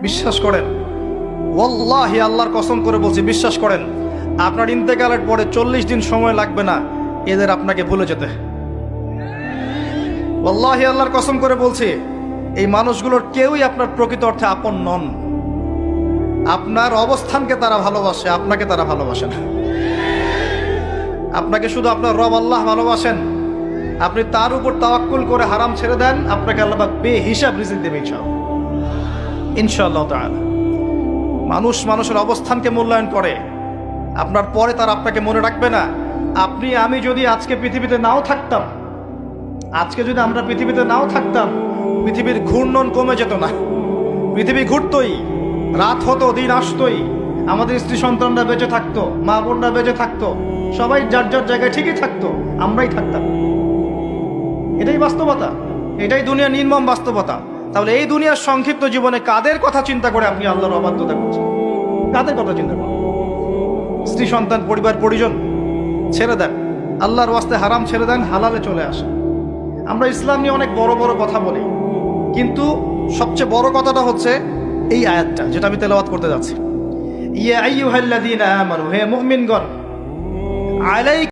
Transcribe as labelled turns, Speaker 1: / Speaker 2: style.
Speaker 1: বিশ্বাস করেন, ওয়াল্লাহি আল্লাহর কসম করে বলছি, বিশ্বাস করেন, আপনার ইন্তেকালের পরে 40 দিন সময় লাগবে না এদের আপনাকে ভুলে যেতে। ওয়াল্লাহি আল্লাহর কসম করে বলছি, এই মানুষগুলোর কেউই আপনার প্রকৃত অর্থে আপন নন। আপনার অবস্থানকে তারা ভালোবাসে, আপনাকে তারা ভালোবাসে না। আপনাকে শুধু আপনার রব আল্লাহ ভালোবাসেন। আপনি তার উপর তাওয়াক্কুল করে হারাম ছেড়ে দেন, আপনাকে আল্লাহ পাক বেহিসাব রিজিক দেবে ইনশাআল্লাহ তাআলা। মানুষ মানুষের অবস্থানকে মূল্যায়ন করে, আপনার পরে তার আপনাকে মনে রাখবে না। আপনি আমি যদি আজকে পৃথিবীতে নাও থাকতাম, আজকে যদি আমরা পৃথিবীতে নাও থাকতাম, পৃথিবীর ঘূর্ণন কমে যেত না। পৃথিবী ঘুরতই, রাত হতো, দিন আসতোই, আমাদের স্ত্রী সন্তানরা বেঁচে থাকতো, মা বোনরা বেঁচে থাকতো, সবাই যার যার জায়গায় ঠিকই থাকতো, আমরাই থাকতাম। এটাই বাস্তবতা, এটাই দুনিয়ার নির্মম বাস্তবতা। তাহলে এই দুনিয়ার সংক্ষিপ্ত জীবনে কাদের কথা চিন্তা করে আপনি আল্লাহর অবাধ্যতা করছেন? কাদের কথা চিন্তা করেন? স্ত্রী সন্তান পরিবার পরিজন ছেড়ে দেন, আল্লাহর ওয়াস্তে হারাম ছেড়ে দেন, হালালে চলে আসেন। আমরা ইসলাম নিয়ে অনেক বড় বড় কথা বলি, কিন্তু সবচেয়ে বড় কথাটা হচ্ছে এই আয়াতটা, যেটা আমি তেলাওয়াত করতে যাচ্ছি। ইয়া আইয়ুহাল্লাযীনা আমানু, হে মুমিনগণ, আলাইকুম